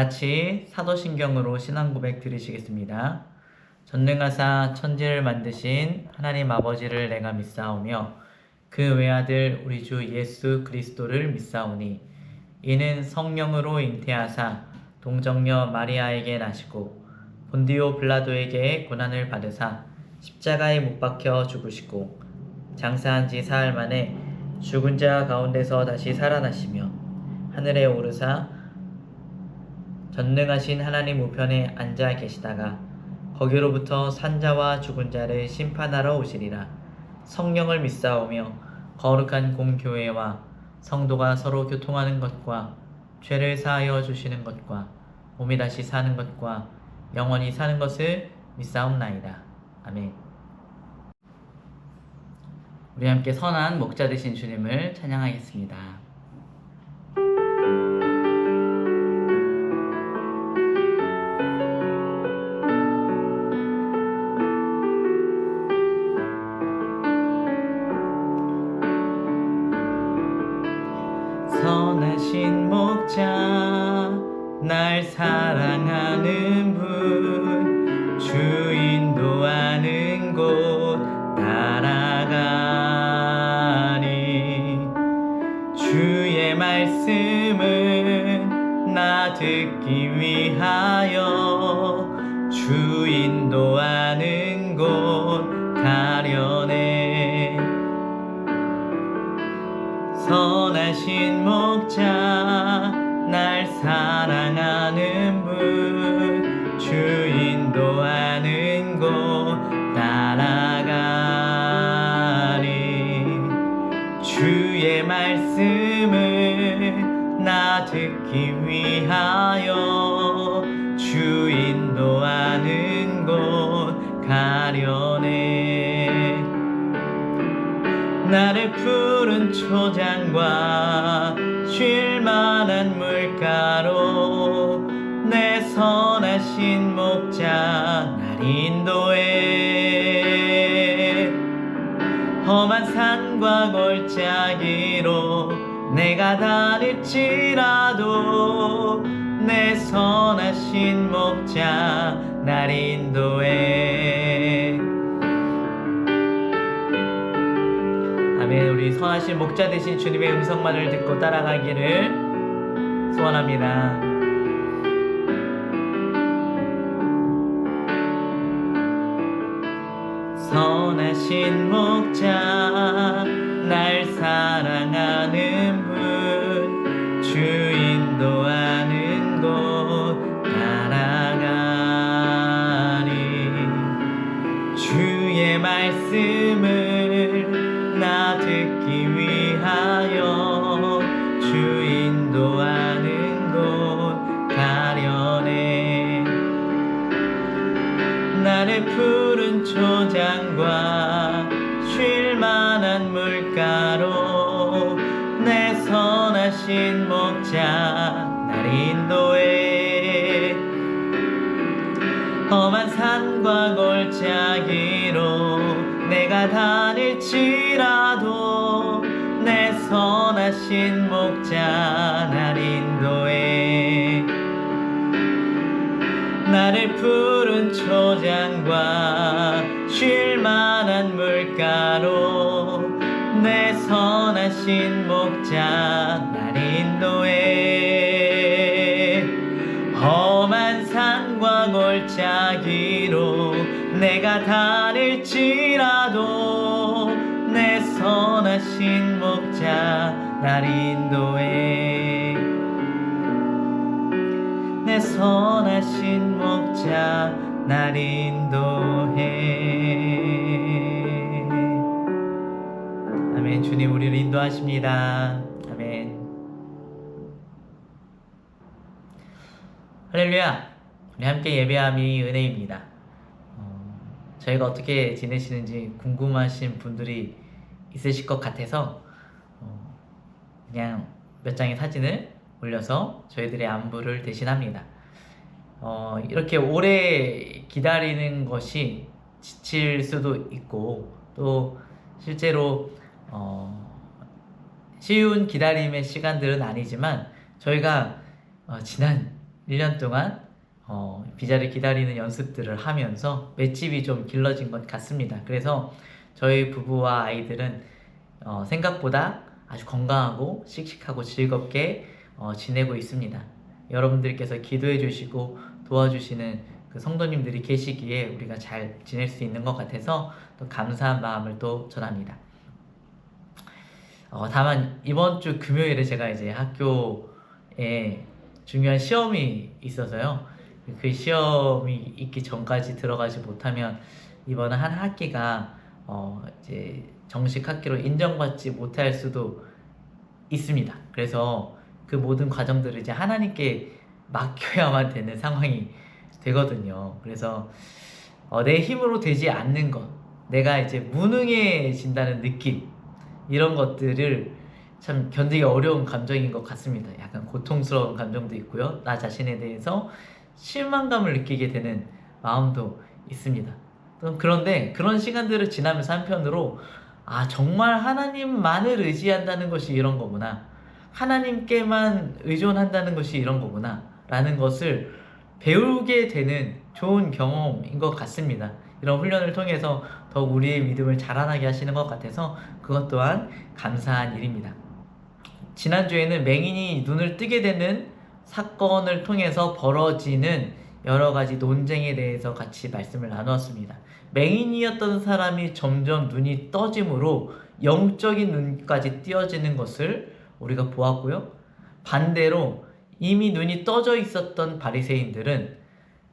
같이 사도신경으로 신앙 고백 드리시겠습니다. 전능하사 천지를 만드신 하나님 아버지를 내가 믿사오며 그 외아들 우리 주 예수 그리스도를 믿사오니 이는 성령으로 잉태하사 동정녀 마리아에게 나시고 본디오 빌라도에게 고난을 받으사 십자가에 못 박혀 죽으시고 장사한 지 사흘 만에 죽은 자 가운데서 다시 살아나시며 하늘에 오르사 전능하신 하나님 우편에 앉아 계시다가 거기로부터 산자와 죽은 자를 심판하러 오시리라. 성령을 믿사오며 거룩한 공교회와 성도가 서로 교통하는 것과 죄를 사하여 주시는 것과 몸이 다시 사는 것과 영원히 사는 것을 믿사옵나이다. 아멘. 우리 함께 선한 목자 되신 주님을 찬양하겠습니다. 선하신 목자 날 사랑하는 분 주 인도하는 곳 따라가니 주의 말씀은 나 듣기 위하여 주 인도하는 곳 가려네. 선하신 목자 날 사랑하는 분 주 인도하는 곳 따라가니 주의 말씀을 나 듣기 위하여 주 인도하는 곳 가려네. 나를 푸른 초장과 쉴만한 물가로 내 선하신 목자 날 인도해. 험한 산과 골짜기로 내가 다닐지라도 내 선하신 목자 날 인도해. 아멘. 우리 선하신 목자 되신 주님의 음성만을 듣고 따라가기를 소원합니다. 선하신 목자 날 사랑하는 분 주 인도하는 곳 따라가니 주의 말씀을 나 듣기 위하여 주 인도하는 곳 가려네. 나를 푸른 초장과 쉴만한 물가로 내 선하신 목자 날 인도해. 험한 산과 골짜기로 내가 다닐지라도 내 선하신 목자 날 인도해. 나를 푸른 초장과 쉴만한 물가로 내 선하신 목자 날 인도해. 험한 산과 골짜기로 내가 다닐지라도 내 선하신 목자 날 인도해. 내 선하신 목자 날 인도해. 아멘. 주님 우리를 인도하십니다. 아멘. 할렐루야. 우리 함께 예배함이 은혜입니다. 저희가 어떻게 지내시는지 궁금하신 분들이 있으실 것 같아서 그냥 몇 장의 사진을 올려서 저희들의 안부를 대신합니다. 이렇게 오래 기다리는 것이 지칠 수도 있고 또 실제로 쉬운 기다림의 시간들은 아니지만 저희가 지난 1년 동안 비자를 기다리는 연습들을 하면서 맷집이 좀 길러진 것 같습니다. 그래서 저희 부부와 아이들은 생각보다 아주 건강하고 씩씩하고 즐겁게 지내고 있습니다. 여러분들께서 기도해 주시고 도와주시는 그 성도님들이 계시기에 우리가 잘 지낼 수 있는 것 같아서 또 감사한 마음을 또 전합니다. 다만 이번 주 금요일에 제가 이제 학교에 중요한 시험이 있어서요. 그 시험이 있기 전까지 들어가지 못하면 이번 한 학기가 이제 정식 학기로 인정받지 못할 수도 있습니다. 그래서 그 모든 과정들을 이제 하나님께 맡겨야만 되는 상황이 되거든요. 그래서 내 힘으로 되지 않는 것, 내가 이제 무능해진다는 느낌, 이런 것들을 참 견디기 어려운 감정인 것 같습니다. 약간 고통스러운 감정도 있고요. 나 자신에 대해서 실망감을 느끼게 되는 마음도 있습니다. 그런데 그런 시간들을 지나면서 한편으로 정말 하나님만을 의지한다는 것이 이런 거구나. 하나님께만 의존한다는 것이 이런 거구나. 라는 것을 배우게 되는 좋은 경험인 것 같습니다. 이런 훈련을 통해서 더욱 우리의 믿음을 자라나게 하시는 것 같아서 그것 또한 감사한 일입니다. 지난주에는 맹인이 눈을 뜨게 되는 사건을 통해서 벌어지는 여러 가지 논쟁에 대해서 같이 말씀을 나누었습니다. 맹인이었던 사람이 점점 눈이 떠짐으로 영적인 눈까지 띄어지는 것을 우리가 보았고요. 반대로 이미 눈이 떠져 있었던 바리새인들은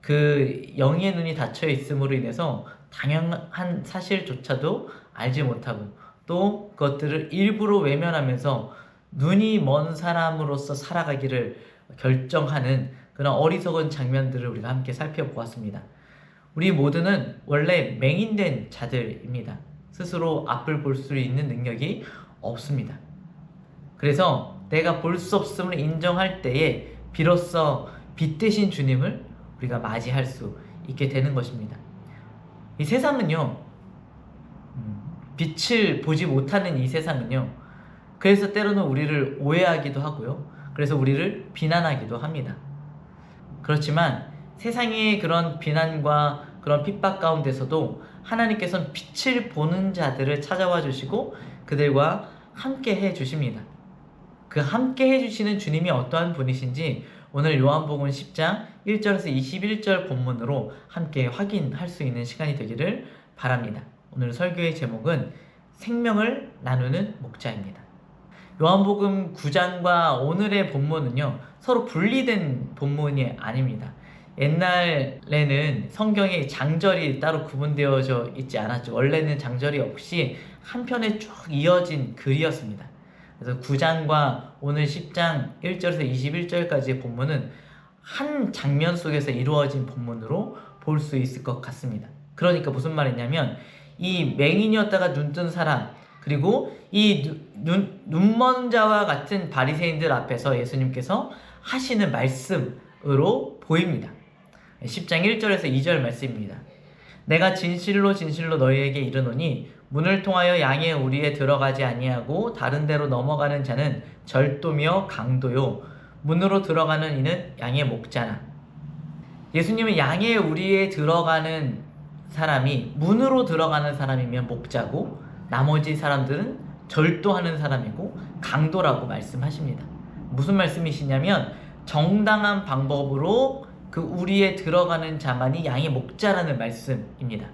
그 영의 눈이 닫혀 있음으로 인해서 당연한 사실조차도 알지 못하고 또 그것들을 일부러 외면하면서 눈이 먼 사람으로서 살아가기를 결정하는 그런 어리석은 장면들을 우리가 함께 살펴보았습니다. 우리 모두는 원래 맹인된 자들입니다. 스스로 앞을 볼 수 있는 능력이 없습니다. 그래서 내가 볼 수 없음을 인정할 때에 비로소 빛 대신 주님을 우리가 맞이할 수 있게 되는 것입니다. 이 세상은요, 빛을 보지 못하는 이 세상은요, 그래서 때로는 우리를 오해하기도 하고요. 그래서 우리를 비난하기도 합니다. 그렇지만 세상의 그런 비난과 그런 핍박 가운데서도 하나님께서는 빛을 보는 자들을 찾아와 주시고 그들과 함께 해 주십니다. 그 함께 해주시는 주님이 어떠한 분이신지 오늘 요한복음 10장 1절에서 21절 본문으로 함께 확인할 수 있는 시간이 되기를 바랍니다. 오늘 설교의 제목은 생명을 나누는 목자입니다. 요한복음 9장과 오늘의 본문은요, 서로 분리된 본문이 아닙니다. 옛날에는 성경에 장절이 따로 구분되어져 있지 않았죠. 원래는 장절이 없이 한 편에 쭉 이어진 글이었습니다. 그래서 9장과 오늘 10장 1절에서 21절까지의 본문은 한 장면 속에서 이루어진 본문으로 볼 수 있을 것 같습니다. 그러니까 무슨 말이냐면 이 맹인이었다가 눈뜬 사람 그리고 이 눈먼 자와 같은 바리새인들 앞에서 예수님께서 하시는 말씀으로 보입니다. 10장 1절에서 2절 말씀입니다. 내가 진실로 진실로 너희에게 이르노니 문을 통하여 양의 우리에 들어가지 아니하고 다른 데로 넘어가는 자는 절도며 강도요 문으로 들어가는 이는 양의 목자나. 예수님은 양의 우리에 들어가는 사람이 문으로 들어가는 사람이면 목자고 나머지 사람들은 절도하는 사람이고 강도라고 말씀하십니다. 무슨 말씀이시냐면 정당한 방법으로 그 우리에 들어가는 자만이 양의 목자라는 말씀입니다.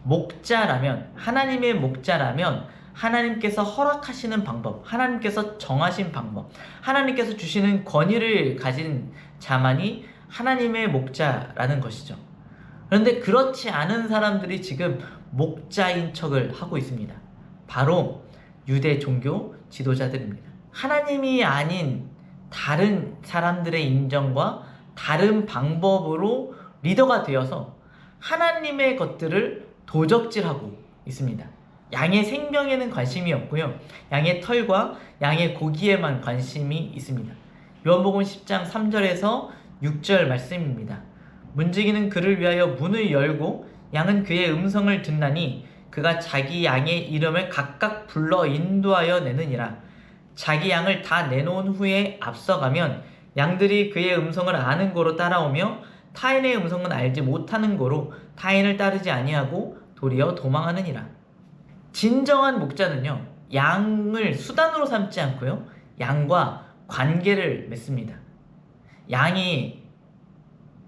목자라면, 하나님의 목자라면 하나님께서 허락하시는 방법, 하나님께서 정하신 방법, 하나님께서 주시는 권위를 가진 자만이 하나님의 목자라는 것이죠. 그런데 그렇지 않은 사람들이 지금 목자인 척을 하고 있습니다. 바로 유대 종교 지도자들입니다. 하나님이 아닌 다른 사람들의 인정과 다른 방법으로 리더가 되어서 하나님의 것들을 도적질하고 있습니다. 양의 생명에는 관심이 없고요. 양의 털과 양의 고기에만 관심이 있습니다. 요한복음 10장 3절에서 6절 말씀입니다. 문지기는 그를 위하여 문을 열고 양은 그의 음성을 듣나니 그가 자기 양의 이름을 각각 불러 인도하여 내느니라. 자기 양을 다 내놓은 후에 앞서가면 양들이 그의 음성을 아는 고로 따라오며 타인의 음성은 알지 못하는 고로 타인을 따르지 아니하고 도리어 도망하느니라. 진정한 목자는요, 양을 수단으로 삼지 않고요, 양과 관계를 맺습니다.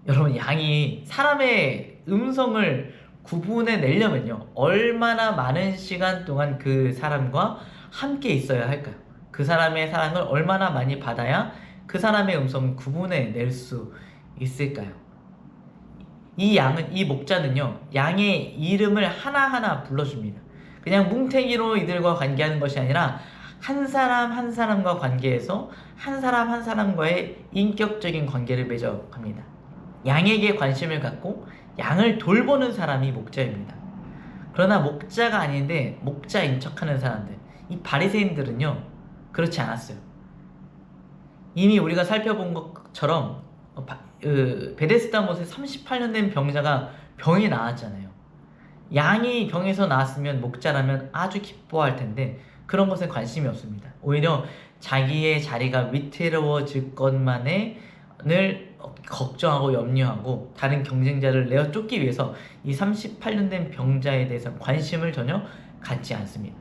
여러분, 양이 사람의 음성을 구분해 내려면요, 얼마나 많은 시간 동안 그 사람과 함께 있어야 할까요? 그 사람의 사랑을 얼마나 많이 받아야 그 사람의 음성을 구분해 낼 수 있을까요? 이 목자는요, 양의 이름을 하나하나 불러줍니다. 그냥 뭉탱이로 이들과 관계하는 것이 아니라 한 사람 한 사람과 관계에서 한 사람 한 사람과의 인격적인 관계를 맺어갑니다. 양에게 관심을 갖고 양을 돌보는 사람이 목자입니다. 그러나 목자가 아닌데 목자인 척하는 사람들, 이 바리새인들은요, 그렇지 않았어요. 이미 우리가 살펴본 것처럼 베데스다 못에 38년 된 병자가 병이 나았잖아요. 양이 병에서 나았으면 목자라면 아주 기뻐할 텐데 그런 것에 관심이 없습니다. 오히려 자기의 자리가 위태로워질 것만을 걱정하고 염려하고 다른 경쟁자를 내어 쫓기 위해서 이 38년 된 병자에 대해서 관심을 전혀 갖지 않습니다.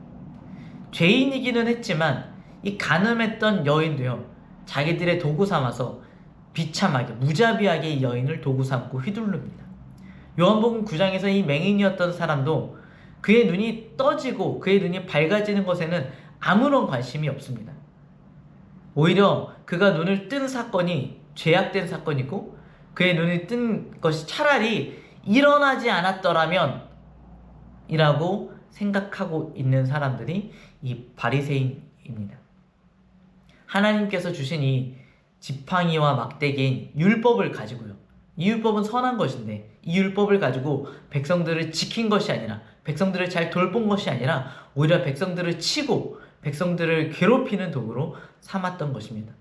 죄인이기는 했지만 이 간음했던 여인도요, 자기들의 도구 삼아서 비참하게 무자비하게 이 여인을 도구 삼고 휘두릅니다. 요한복음 9장에서 이 맹인이었던 사람도 그의 눈이 떠지고 그의 눈이 밝아지는 것에는 아무런 관심이 없습니다. 오히려 그가 눈을 뜬 사건이 죄악된 사건이고 그의 눈이 뜬 것이 차라리 일어나지 않았더라면 이라고 생각하고 있는 사람들이 이 바리새인입니다. 하나님께서 주신 이 지팡이와 막대기인 율법을 가지고요, 이 율법은 선한 것인데 이 율법을 가지고 백성들을 지킨 것이 아니라, 백성들을 잘 돌본 것이 아니라 오히려 백성들을 치고 백성들을 괴롭히는 도구로 삼았던 것입니다.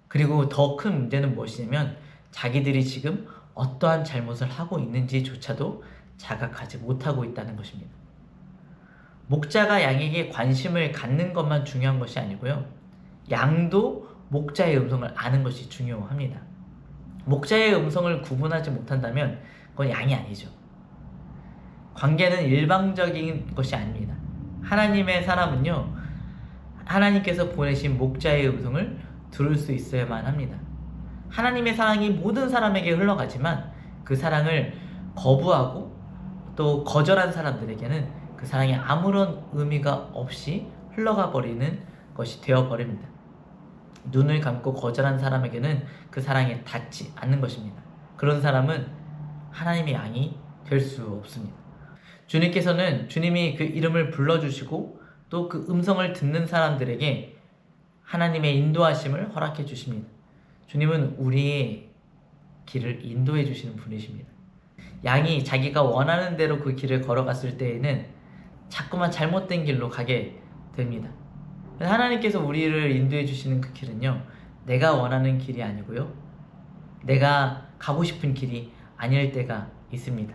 그리고 더 큰 문제는 무엇이냐면 자기들이 지금 어떠한 잘못을 하고 있는지조차도 자각하지 못하고 있다는 것입니다. 목자가 양에게 관심을 갖는 것만 중요한 것이 아니고요, 양도 목자의 음성을 아는 것이 중요합니다. 목자의 음성을 구분하지 못한다면 그건 양이 아니죠. 관계는 일방적인 것이 아닙니다. 하나님의 사람은요, 하나님께서 보내신 목자의 음성을 들을 수 있어야만 합니다. 하나님의 사랑이 모든 사람에게 흘러가지만 그 사랑을 거부하고 또 거절한 사람들에게는 그 사랑이 아무런 의미가 없이 흘러가 버리는 것이 되어버립니다. 눈을 감고 거절한 사람에게는 그 사랑에 닿지 않는 것입니다. 그런 사람은 하나님의 양이 될 수 없습니다. 주님께서는 주님이 그 이름을 불러주시고 또 그 음성을 듣는 사람들에게 하나님의 인도하심을 허락해 주십니다. 주님은 우리의 길을 인도해 주시는 분이십니다. 양이 자기가 원하는 대로 그 길을 걸어갔을 때에는 자꾸만 잘못된 길로 가게 됩니다. 하나님께서 우리를 인도해 주시는 그 길은요, 내가 원하는 길이 아니고요, 내가 가고 싶은 길이 아닐 때가 있습니다.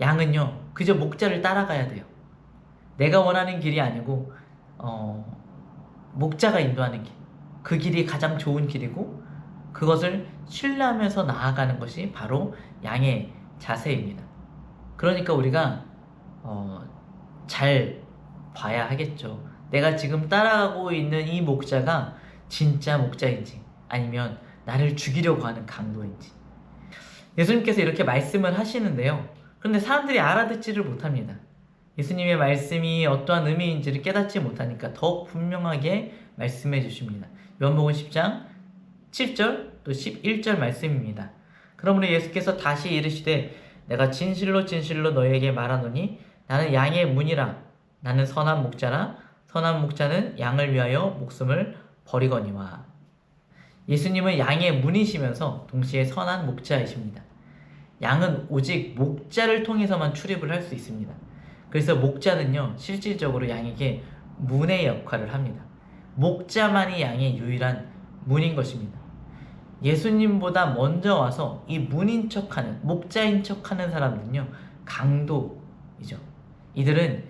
양은요, 그저 목자를 따라가야 돼요. 내가 원하는 길이 아니고 목자가 인도하는 길, 그 길이 가장 좋은 길이고 그것을 신뢰하면서 나아가는 것이 바로 양의 자세입니다. 그러니까 우리가 잘 봐야 하겠죠. 내가 지금 따라가고 있는 이 목자가 진짜 목자인지 아니면 나를 죽이려고 하는 강도인지. 예수님께서 이렇게 말씀을 하시는데요, 그런데 사람들이 알아듣지를 못합니다. 예수님의 말씀이 어떠한 의미인지를 깨닫지 못하니까 더 분명하게 말씀해 주십니다. 요한복음 10장 7절 또 11절 말씀입니다. 그러므로 예수께서 다시 이르시되 내가 진실로 진실로 너희에게 말하노니 나는 양의 문이라. 나는 선한 목자라. 선한 목자는 양을 위하여 목숨을 버리거니와. 예수님은 양의 문이시면서 동시에 선한 목자이십니다. 양은 오직 목자를 통해서만 출입을 할 수 있습니다. 그래서 목자는요, 실질적으로 양에게 문의 역할을 합니다. 목자만이 양의 유일한 문인 것입니다. 예수님보다 먼저 와서 이 문인 척하는, 목자인 척하는 사람들은요, 강도이죠. 이들은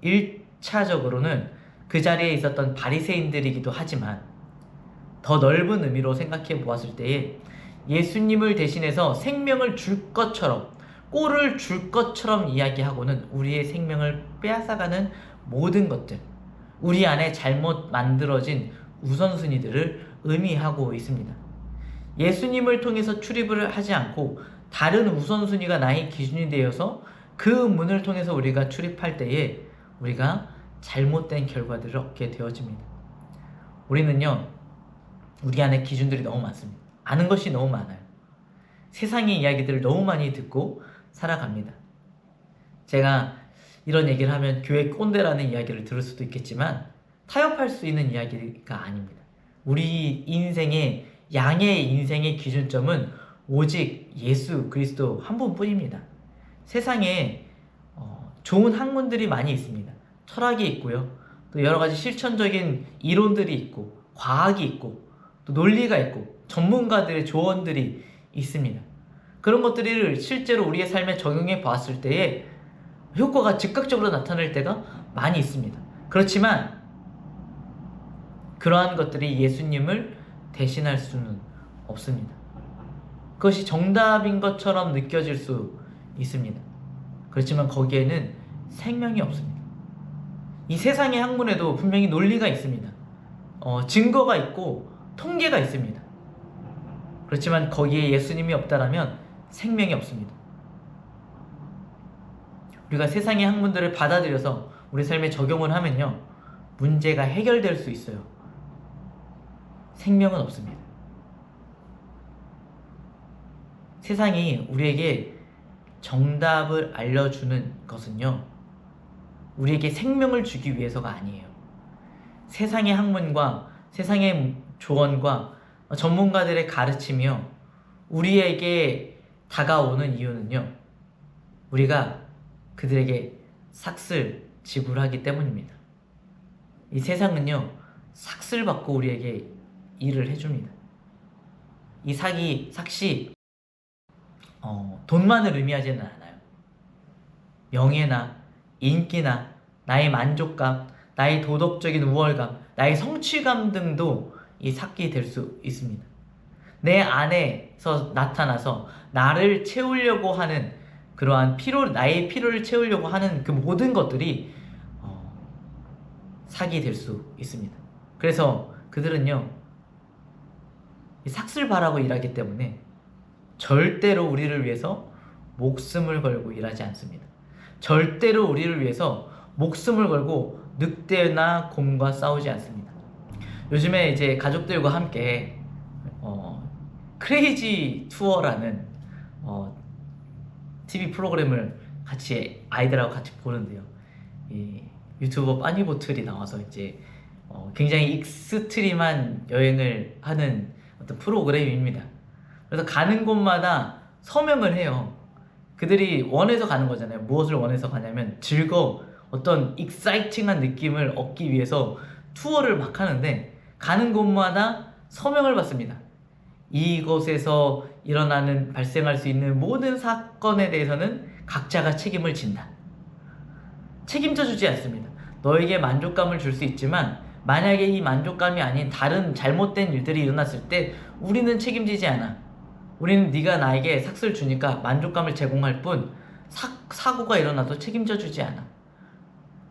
1차적으로는 그 자리에 있었던 바리새인들이기도 하지만 더 넓은 의미로 생각해 보았을 때에 예수님을 대신해서 생명을 줄 것처럼, 꼴을 줄 것처럼 이야기하고는 우리의 생명을 빼앗아가는 모든 것들, 우리 안에 잘못 만들어진 우선순위들을 의미하고 있습니다. 예수님을 통해서 출입을 하지 않고 다른 우선순위가 나의 기준이 되어서 그 문을 통해서 우리가 출입할 때에 우리가 잘못된 결과들을 얻게 되어집니다. 우리는요, 우리 안에 기준들이 너무 많습니다. 아는 것이 너무 많아요. 세상의 이야기들을 너무 많이 듣고 살아갑니다. 제가 이런 얘기를 하면 교회 꼰대라는 이야기를 들을 수도 있겠지만 타협할 수 있는 이야기가 아닙니다. 우리 인생의, 양의 인생의 기준점은 오직 예수 그리스도 한 분뿐입니다. 세상에 좋은 학문들이 많이 있습니다. 철학이 있고요. 또 여러 가지 실천적인 이론들이 있고, 과학이 있고, 또 논리가 있고, 전문가들의 조언들이 있습니다. 그런 것들을 실제로 우리의 삶에 적용해 봤을 때에 효과가 즉각적으로 나타날 때가 많이 있습니다. 그렇지만 그러한 것들이 예수님을 대신할 수는 없습니다. 그것이 정답인 것처럼 느껴질 수 있습니다. 그렇지만 거기에는 생명이 없습니다. 이 세상의 학문에도 분명히 논리가 있습니다. 증거가 있고 통계가 있습니다. 그렇지만 거기에 예수님이 없다라면 생명이 없습니다. 우리가 세상의 학문들을 받아들여서 우리 삶에 적용을 하면요, 문제가 해결될 수 있어요. 생명은 없습니다. 세상이 우리에게 정답을 알려주는 것은요, 우리에게 생명을 주기 위해서가 아니에요. 세상의 학문과 세상의 조언과 전문가들의 가르침이요, 우리에게 다가오는 이유는요, 우리가 그들에게 삭슬 지불하기 때문입니다. 이 세상은요, 삭슬 받고 우리에게 일을 해줍니다. 이 삭시 돈만을 의미하지는 않아요. 명예나 인기나 나의 만족감, 나의 도덕적인 우월감, 나의 성취감 등도 이 삭이 될 수 있습니다. 내 안에서 나타나서 나를 채우려고 하는 그러한 나의 필요를 채우려고 하는 그 모든 것들이 삭이 될 수 있습니다. 그래서 그들은요, 삭슬 바라고 일하기 때문에 절대로 우리를 위해서 목숨을 걸고 일하지 않습니다. 절대로 우리를 위해서 목숨을 걸고 늑대나 곰과 싸우지 않습니다. 요즘에 이제 가족들과 함께 크레이지 투어라는 TV 프로그램을 같이 아이들하고 같이 보는데요. 이 유튜버 빠니보틀이 나와서 이제 굉장히 익스트림한 여행을 하는 어떤 프로그램입니다. 그래서 가는 곳마다 서명을 해요. 그들이 원해서 가는 거잖아요. 무엇을 원해서 가냐면 어떤 익사이팅한 느낌을 얻기 위해서 투어를 막 하는데, 가는 곳마다 서명을 받습니다. 이곳에서 발생할 수 있는 모든 사건에 대해서는 각자가 책임을 진다. 책임져 주지 않습니다. 너에게 만족감을 줄 수 있지만 만약에 이 만족감이 아닌 다른 잘못된 일들이 일어났을 때 우리는 책임지지 않아. 우리는 네가 나에게 삭스를 주니까 만족감을 제공할 뿐 사고가 일어나도 책임져 주지 않아.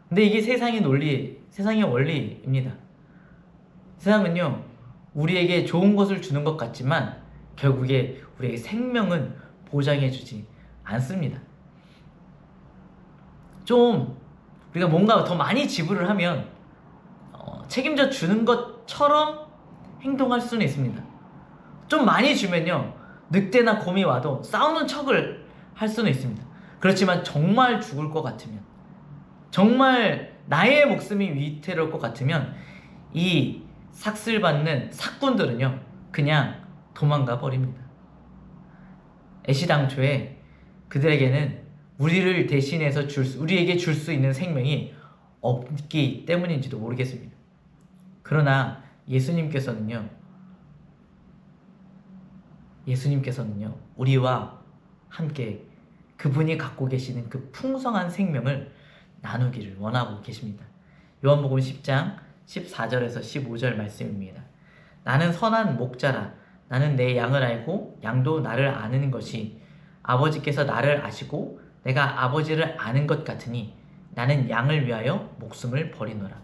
근데 이게 세상의 원리입니다. 세상은요, 우리에게 좋은 것을 주는 것 같지만 결국에 우리에게 생명은 보장해 주지 않습니다. 좀 우리가 뭔가 더 많이 지불을 하면 책임져 주는 것처럼 행동할 수는 있습니다. 좀 많이 주면요, 늑대나 곰이 와도 싸우는 척을 할 수는 있습니다. 그렇지만 정말 죽을 것 같으면, 정말 나의 목숨이 위태로울 것 같으면 이 삭슬받는 삭군들은요, 그냥 도망가 버립니다. 애시당초에 그들에게는 우리를 대신해서 우리에게 줄 수 있는 생명이 없기 때문인지도 모르겠습니다. 그러나 예수님께서는요, 우리와 함께 그분이 갖고 계시는 그 풍성한 생명을 나누기를 원하고 계십니다. 요한복음 10장 14절에서 15절 말씀입니다. 나는 선한 목자라. 나는 내 양을 알고 양도 나를 아는 것이 아버지께서 나를 아시고 내가 아버지를 아는 것 같으니 나는 양을 위하여 목숨을 버리노라.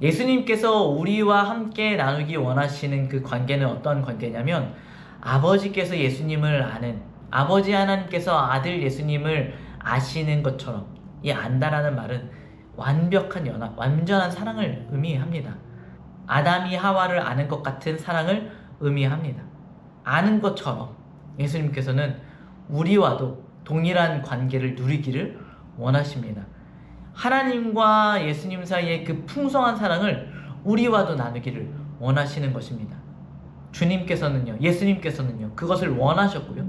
예수님께서 우리와 함께 나누기 원하시는 그 관계는 어떤 관계냐면 아버지께서 예수님을 아는, 아버지 하나님께서 아들 예수님을 아시는 것처럼, 이 안다라는 말은 완벽한 연합, 완전한 사랑을 의미합니다. 아담이 하와를 아는 것 같은 사랑을 의미합니다. 아는 것처럼 예수님께서는 우리와도 동일한 관계를 누리기를 원하십니다. 하나님과 예수님 사이의 그 풍성한 사랑을 우리와도 나누기를 원하시는 것입니다. 주님께서는요, 예수님께서는요, 그것을 원하셨고요,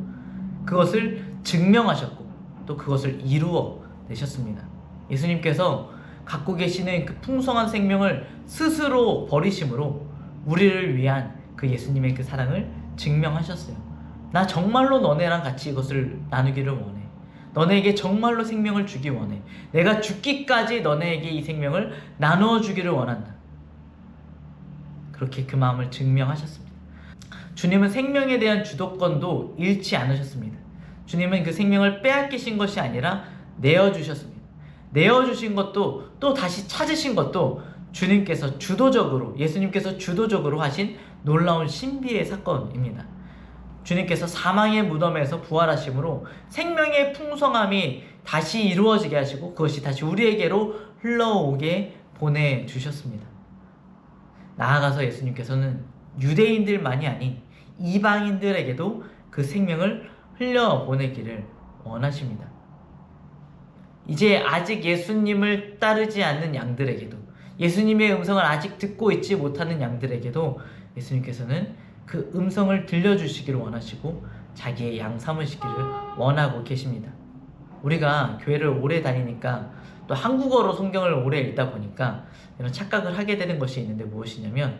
그것을 증명하셨고, 또 그것을 이루어 내셨습니다. 예수님께서 갖고 계시는 그 풍성한 생명을 스스로 버리심으로 우리를 위한 그 예수님의 그 사랑을 증명하셨어요. 나 정말로 너네랑 같이 이것을 나누기를 원해. 너네에게 정말로 생명을 주기 원해. 내가 죽기까지 너네에게 이 생명을 나누어 주기를 원한다. 그렇게 그 마음을 증명하셨습니다. 주님은 생명에 대한 주도권도 잃지 않으셨습니다. 주님은 그 생명을 빼앗기신 것이 아니라 내어주셨습니다. 내어주신 것도 또 다시 찾으신 것도 주님께서 주도적으로, 예수님께서 주도적으로 하신 놀라운 신비의 사건입니다. 주님께서 사망의 무덤에서 부활하심으로 생명의 풍성함이 다시 이루어지게 하시고 그것이 다시 우리에게로 흘러오게 보내주셨습니다. 나아가서 예수님께서는 유대인들만이 아닌 이방인들에게도 그 생명을 흘려보내기를 원하십니다. 이제 아직 예수님을 따르지 않는 양들에게도, 예수님의 음성을 아직 듣고 있지 못하는 양들에게도 예수님께서는 그 음성을 들려주시기를 원하시고 자기의 양 삼으시기를 원하고 계십니다. 우리가 교회를 오래 다니니까 또 한국어로 성경을 오래 읽다 보니까 이런 착각을 하게 되는 것이 있는데 무엇이냐면,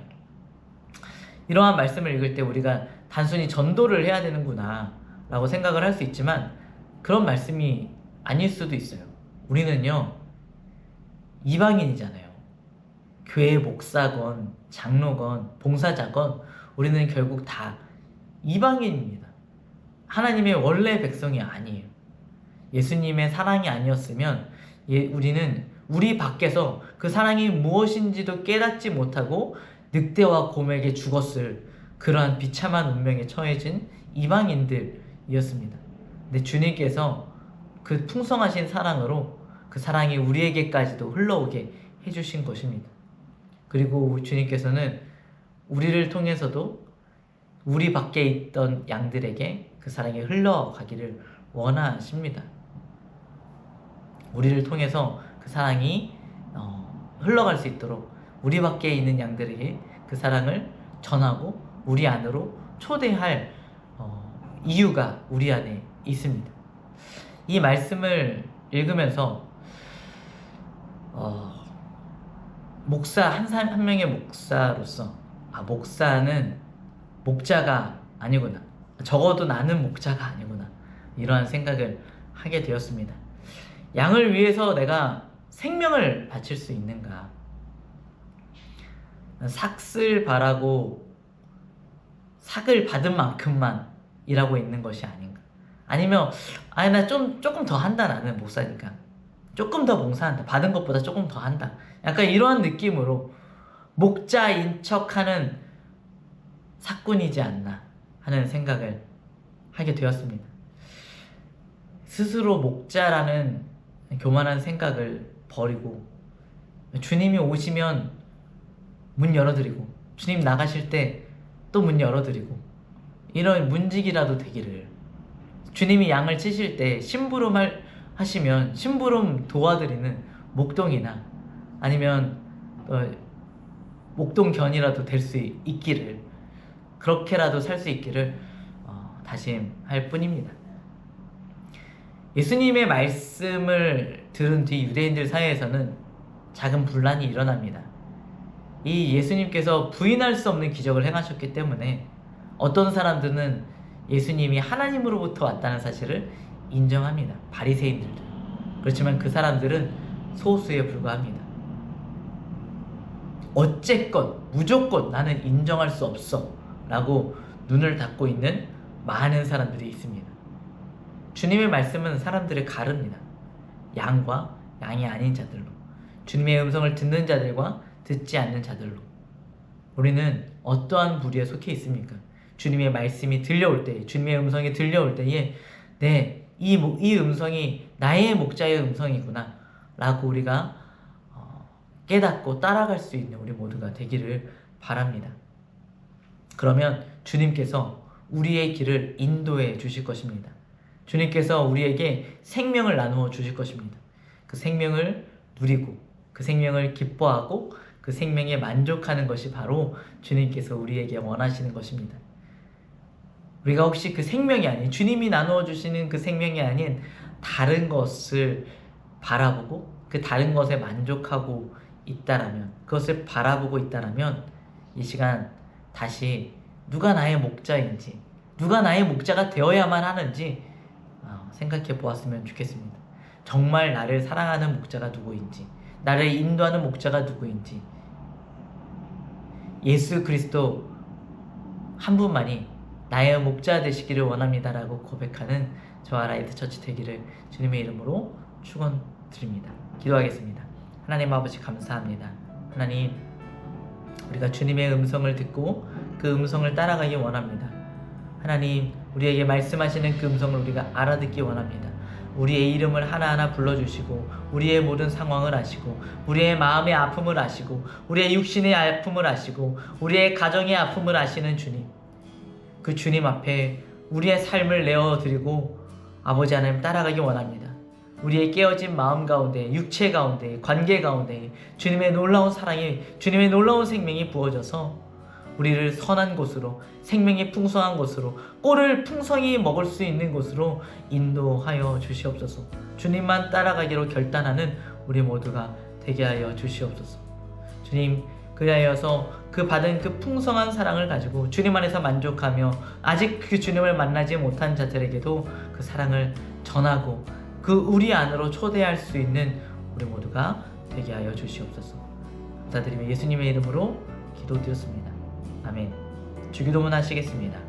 이러한 말씀을 읽을 때 우리가 단순히 전도를 해야 되는구나 라고 생각을 할 수 있지만 그런 말씀이 아닐 수도 있어요. 우리는요, 이방인이잖아요. 교회 목사건 장로건 봉사자건 우리는 결국 다 이방인입니다. 하나님의 원래 백성이 아니에요. 예수님의 사랑이 아니었으면 우리는 우리 밖에서 그 사랑이 무엇인지도 깨닫지 못하고 늑대와 곰에게 죽었을 그러한 비참한 운명에 처해진 이방인들이었습니다. 근데 주님께서 그 풍성하신 사랑으로 그 사랑이 우리에게까지도 흘러오게 해주신 것입니다. 그리고 주님께서는 우리를 통해서도 우리 밖에 있던 양들에게 그 사랑이 흘러가기를 원하십니다. 우리를 통해서 그 사랑이 흘러갈 수 있도록 우리 밖에 있는 양들에게 그 사랑을 전하고 우리 안으로 초대할 이유가 우리 안에 있습니다. 이 말씀을 읽으면서 목사 한 명의 목사로서 목사는 목자가 아니구나, 적어도 나는 목자가 아니구나, 이러한 생각을 하게 되었습니다. 양을 위해서 내가 생명을 바칠 수 있는가? 삭을 바라고 삭을 받은 만큼만 일하고 있는 것이 아닌가? 아니면 나 조금 더 한다, 나는 목사니까 조금 더 봉사한다, 받은 것보다 조금 더 한다, 약간 이러한 느낌으로 목자인 척하는 삭군이지 않나 하는 생각을 하게 되었습니다. 스스로 목자라는 교만한 생각을 버리고 주님이 오시면 문 열어드리고 주님 나가실 때 또 문 열어드리고 이런 문지기라도 되기를, 주님이 양을 치실 때 심부름 하시면 심부름 도와드리는 목동이나 아니면 목동견이라도 될 수 있기를, 그렇게라도 살 수 있기를 다짐할 뿐입니다. 예수님의 말씀을 들은 뒤 유대인들 사이에서는 작은 분란이 일어납니다. 이 예수님께서 부인할 수 없는 기적을 행하셨기 때문에 어떤 사람들은 예수님이 하나님으로부터 왔다는 사실을 인정합니다. 바리새인들도. 그렇지만 그 사람들은 소수에 불과합니다. 어쨌건 무조건 나는 인정할 수 없어 라고 눈을 닫고 있는 많은 사람들이 있습니다. 주님의 말씀은 사람들을 가릅니다. 양과 양이 아닌 자들로, 주님의 음성을 듣는 자들과 듣지 않는 자들로. 우리는 어떠한 부류에 속해 있습니까? 주님의 말씀이 들려올 때, 주님의 음성이 들려올 때에 이 음성이 나의 목자의 음성이구나 라고 우리가 깨닫고 따라갈 수 있는 우리 모두가 되기를 바랍니다. 그러면 주님께서 우리의 길을 인도해 주실 것입니다. 주님께서 우리에게 생명을 나누어 주실 것입니다. 그 생명을 누리고 그 생명을 기뻐하고 그 생명에 만족하는 것이 바로 주님께서 우리에게 원하시는 것입니다. 우리가 혹시 그 생명이 아닌, 주님이 나누어 주시는 그 생명이 아닌 다른 것을 바라보고 그 다른 것에 만족하고 있다라면, 그것을 바라보고 있다라면 이 시간 다시 누가 나의 목자인지, 누가 나의 목자가 되어야만 하는지 생각해 보았으면 좋겠습니다. 정말 나를 사랑하는 목자가 누구인지, 나를 인도하는 목자가 누구인지, 예수 그리스도 한 분만이 나의 목자 되시기를 원합니다라고 고백하는 저와 라이트 처치 되기를 주님의 이름으로 축원드립니다. 기도하겠습니다. 하나님 아버지 감사합니다. 하나님, 우리가 주님의 음성을 듣고 그 음성을 따라가기 원합니다. 하나님, 우리에게 말씀하시는 그 음성을 우리가 알아듣기 원합니다. 우리의 이름을 하나하나 불러주시고 우리의 모든 상황을 아시고 우리의 마음의 아픔을 아시고 우리의 육신의 아픔을 아시고 우리의 가정의 아픔을 아시는 주님, 그 주님 앞에 우리의 삶을 내어드리고 아버지 하나님 따라가기 원합니다. 우리의 깨어진 마음 가운데, 육체 가운데, 관계 가운데 주님의 놀라운 사랑이, 주님의 놀라운 생명이 부어져서 우리를 선한 곳으로, 생명이 풍성한 곳으로, 꼴을 풍성히 먹을 수 있는 곳으로 인도하여 주시옵소서. 주님만 따라가기로 결단하는 우리 모두가 되게 하여 주시옵소서. 주님, 그리하여서 그 받은 그 풍성한 사랑을 가지고 주님 안에서 만족하며 아직 그 주님을 만나지 못한 자들에게도 그 사랑을 전하고 그 우리 안으로 초대할 수 있는 우리 모두가 되게 하여 주시옵소서. 감사드리며 예수님의 이름으로 기도드렸습니다. 아멘. 주기도문 하시겠습니다.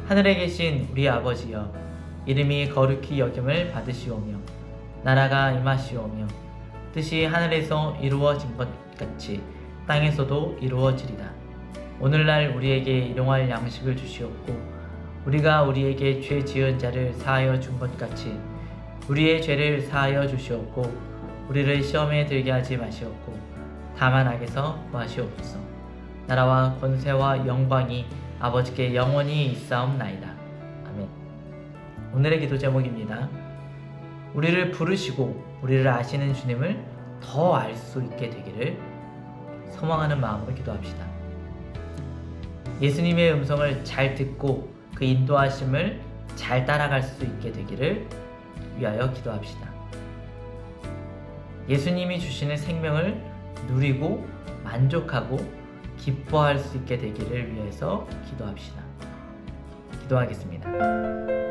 하늘에 계신 우리 아버지여, 이름이 거룩히 여김을 받으시오며 나라가 임하시오며 뜻이 하늘에서 이루어진 것 같이 땅에서도 이루어지리다. 오늘날 우리에게 일용할 양식을 주시옵고 우리가 우리에게 죄 지은 자를 사하여 준 것 같이 우리의 죄를 사하여 주시옵고 우리를 시험에 들게 하지 마시옵고 다만 악에서 구하시옵소서. 나라와 권세와 영광이 아버지께 영원히 있사옵나이다. 아멘. 오늘의 기도 제목입니다. 우리를 부르시고 우리를 아시는 주님을 더 알 수 있게 되기를 소망하는 마음으로 기도합시다. 예수님의 음성을 잘 듣고 그 인도하심을 잘 따라갈 수 있게 되기를 위하여 기도합시다. 예수님이 주시는 생명을 누리고 만족하고 기뻐할 수 있게 되기를 위해서 기도합시다. 기도하겠습니다.